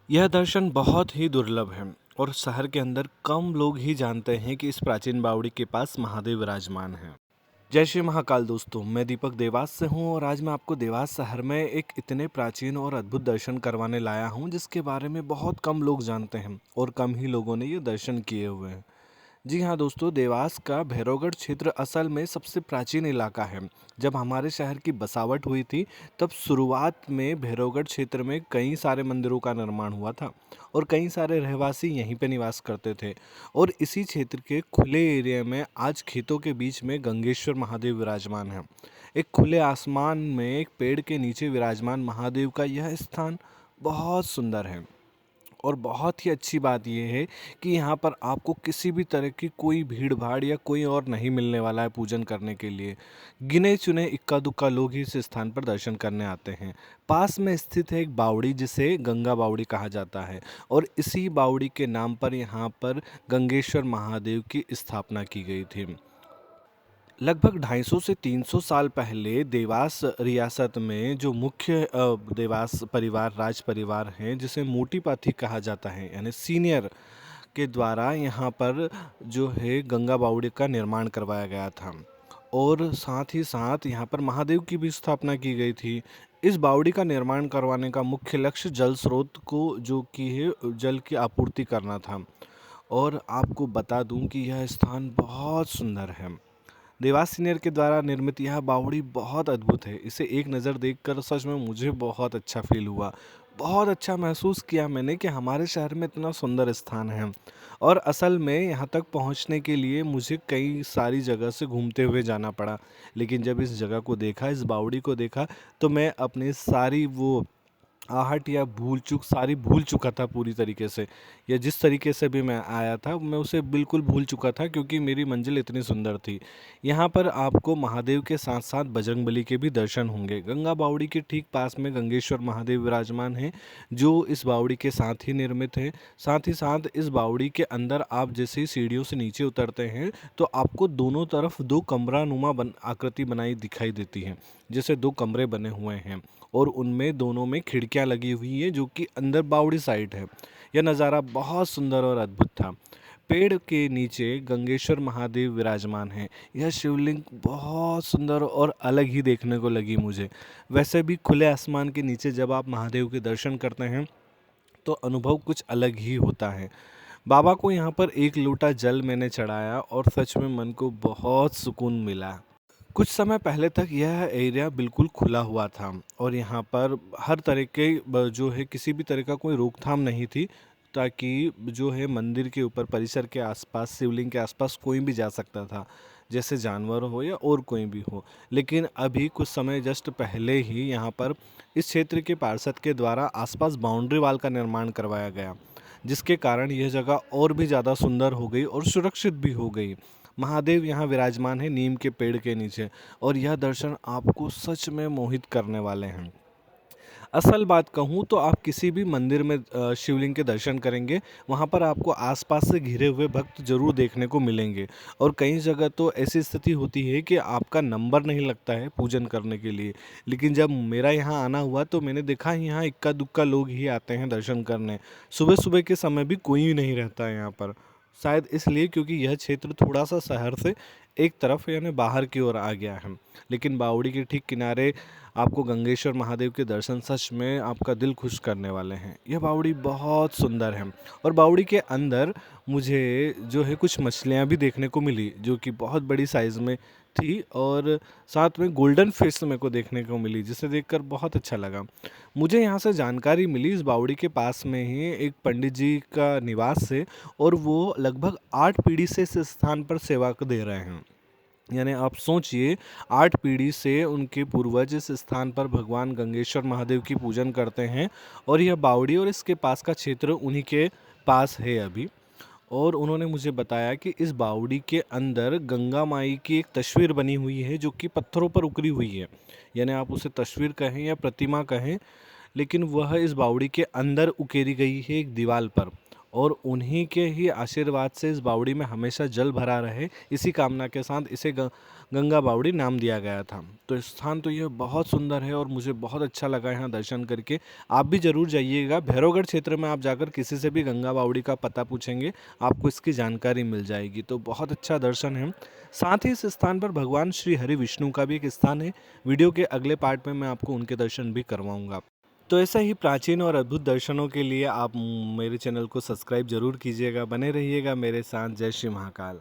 यह दर्शन बहुत ही दुर्लभ है और शहर के अंदर कम लोग ही जानते हैं कि इस प्राचीन बावड़ी के पास महादेव विराजमान है। जय श्री महाकाल दोस्तों, मैं दीपक देवास से हूँ और आज मैं आपको देवास शहर में एक इतने प्राचीन और अद्भुत दर्शन करवाने लाया हूँ जिसके बारे में बहुत कम लोग जानते हैं और कम ही लोगों ने ये दर्शन किए हुए हैं। जी हाँ दोस्तों, देवास का भैरवगढ़ क्षेत्र असल में सबसे प्राचीन इलाका है। जब हमारे शहर की बसावट हुई थी तब शुरुआत में भैरवगढ़ क्षेत्र में कई सारे मंदिरों का निर्माण हुआ था और कई सारे रहवासी यहीं पे निवास करते थे। और इसी क्षेत्र के खुले एरिया में आज खेतों के बीच में गंगेश्वर महादेव विराजमान है। एक खुले आसमान में एक पेड़ के नीचे विराजमान महादेव का यह स्थान बहुत सुंदर है। और बहुत ही अच्छी बात यह है कि यहाँ पर आपको किसी भी तरह की कोई भीड़ भाड़ या कोई और नहीं मिलने वाला है पूजन करने के लिए। गिने चुने इक्का दुक्का लोग ही इस स्थान पर दर्शन करने आते हैं। पास में स्थित है एक बावड़ी जिसे गंगा बावड़ी कहा जाता है और इसी बावड़ी के नाम पर यहाँ पर गंगेश्वर महादेव की स्थापना की गई थी। लगभग 250 से 300 साल पहले देवास रियासत में जो मुख्य देवास परिवार राज परिवार हैं जिसे मोटी पाथी कहा जाता है यानी सीनियर के द्वारा यहाँ पर जो है गंगा बावड़ी का निर्माण करवाया गया था। और साथ ही साथ यहाँ पर महादेव की भी स्थापना की गई थी। इस बावड़ी का निर्माण करवाने का मुख्य लक्ष्य जल स्रोत को जो कि है जल की आपूर्ति करना था। और आपको बता दूं कि यह स्थान बहुत सुंदर है। देवास सीनियर के द्वारा निर्मित यह बावड़ी बहुत अद्भुत है। इसे एक नज़र देखकर सच में मुझे बहुत अच्छा फील हुआ। बहुत अच्छा महसूस किया मैंने कि हमारे शहर में इतना सुंदर स्थान है। और असल में यहाँ तक पहुँचने के लिए मुझे कई सारी जगह से घूमते हुए जाना पड़ा। लेकिन जब इस जगह को देखा, इस बावड़ी को देखा, तो मैं अपनी सारी वो आहट या भूल चूक सारी भूल चुका था पूरी तरीके से। या जिस तरीके से भी मैं आया था मैं उसे बिल्कुल भूल चुका था क्योंकि मेरी मंजिल इतनी सुंदर थी। यहाँ पर आपको महादेव के साथ साथ बजरंगबली के भी दर्शन होंगे। गंगा बावड़ी के ठीक पास में गंगेश्वर महादेव विराजमान हैं जो इस बावड़ी के साथ ही निर्मित है। साथ ही साथ इस बावड़ी के अंदर आप जैसे ही सीढ़ियों से नीचे उतरते हैं तो आपको दोनों तरफ दो कमरा नुमा आकृति बनाई दिखाई देती है, जैसे दो कमरे बने हुए हैं और उनमें दोनों में खिड़कियां लगी हुई हैं जो कि अंदर बावड़ी साइड है। यह नज़ारा बहुत सुंदर और अद्भुत था। पेड़ के नीचे गंगेश्वर महादेव विराजमान हैं। यह शिवलिंग बहुत सुंदर और अलग ही देखने को लगी मुझे। वैसे भी खुले आसमान के नीचे जब आप महादेव के दर्शन करते हैं तो अनुभव कुछ अलग ही होता है। बाबा को यहाँ पर एक लोटा जल मैंने चढ़ाया और सच में मन को बहुत सुकून मिला। कुछ समय पहले तक यह एरिया बिल्कुल खुला हुआ था और यहाँ पर हर तरह के जो है किसी भी तरह का कोई रोकथाम नहीं थी, ताकि जो है मंदिर के ऊपर परिसर के आसपास शिवलिंग के आसपास कोई भी जा सकता था, जैसे जानवर हो या और कोई भी हो। लेकिन अभी कुछ समय जस्ट पहले ही यहाँ पर इस क्षेत्र के पार्षद के द्वारा आसपास बाउंड्री वाल का निर्माण करवाया गया, जिसके कारण यह जगह और भी ज़्यादा सुंदर हो गई और सुरक्षित भी हो गई। महादेव यहाँ विराजमान है नीम के पेड़ के नीचे और यह दर्शन आपको सच में मोहित करने वाले हैं। असल बात कहूँ तो आप किसी भी मंदिर में शिवलिंग के दर्शन करेंगे, वहाँ पर आपको आसपास से घिरे हुए भक्त जरूर देखने को मिलेंगे। और कई जगह तो ऐसी स्थिति होती है कि आपका नंबर नहीं लगता है पूजन करने के लिए। लेकिन जब मेरा यहाँ आना हुआ तो मैंने देखा यहाँ इक्का दुक्का लोग ही आते हैं दर्शन करने। सुबह सुबह के समय भी कोई नहीं रहता है यहाँ पर, शायद इसलिए क्योंकि यह क्षेत्र थोड़ा सा शहर से एक तरफ यानी बाहर की ओर आ गया है। लेकिन बावड़ी के ठीक किनारे आपको गंगेश्वर महादेव के दर्शन सच में आपका दिल खुश करने वाले हैं। यह बावड़ी बहुत सुंदर है और बावड़ी के अंदर मुझे जो है कुछ मछलियाँ भी देखने को मिली जो कि बहुत बड़ी साइज़ में थी और साथ में गोल्डन फिश मेरे को देखने को मिली, जिसे देखकर बहुत अच्छा लगा। मुझे यहाँ से जानकारी मिली इस बावड़ी के पास में ही एक पंडित जी का निवास है और वो लगभग 8 पीढ़ी से इस स्थान पर सेवा दे रहे हैं। यानी आप सोचिए 8 पीढ़ी से उनके पूर्वज इस स्थान पर भगवान गंगेश्वर महादेव की पूजन करते हैं और यह बावड़ी और इसके पास का क्षेत्र उन्हीं के पास है अभी। और उन्होंने मुझे बताया कि इस बावड़ी के अंदर गंगा माई की एक तस्वीर बनी हुई है जो कि पत्थरों पर उकरी हुई है। यानी आप उसे तस्वीर कहें या प्रतिमा कहें, लेकिन वह इस बावड़ी के अंदर उकेरी गई है एक दीवार पर। और उन्हीं के ही आशीर्वाद से इस बावड़ी में हमेशा जल भरा रहे, इसी कामना के साथ इसे गंगा बावड़ी नाम दिया गया था। तो स्थान तो यह बहुत सुंदर है और मुझे बहुत अच्छा लगा यहाँ दर्शन करके। आप भी ज़रूर जाइएगा। भैरवगढ़ क्षेत्र में आप जाकर किसी से भी गंगा बावड़ी का पता पूछेंगे, आपको इसकी जानकारी मिल जाएगी। तो बहुत अच्छा दर्शन है। साथ ही इस स्थान पर भगवान श्री हरि विष्णु का भी एक स्थान है। वीडियो के अगले पार्ट में मैं आपको उनके दर्शन भी करवाऊंगा। तो ऐसा ही प्राचीन और अद्भुत दर्शनों के लिए आप मेरे चैनल को सब्सक्राइब जरूर कीजिएगा। बने रहिएगा मेरे साथ। जय श्री महाकाल।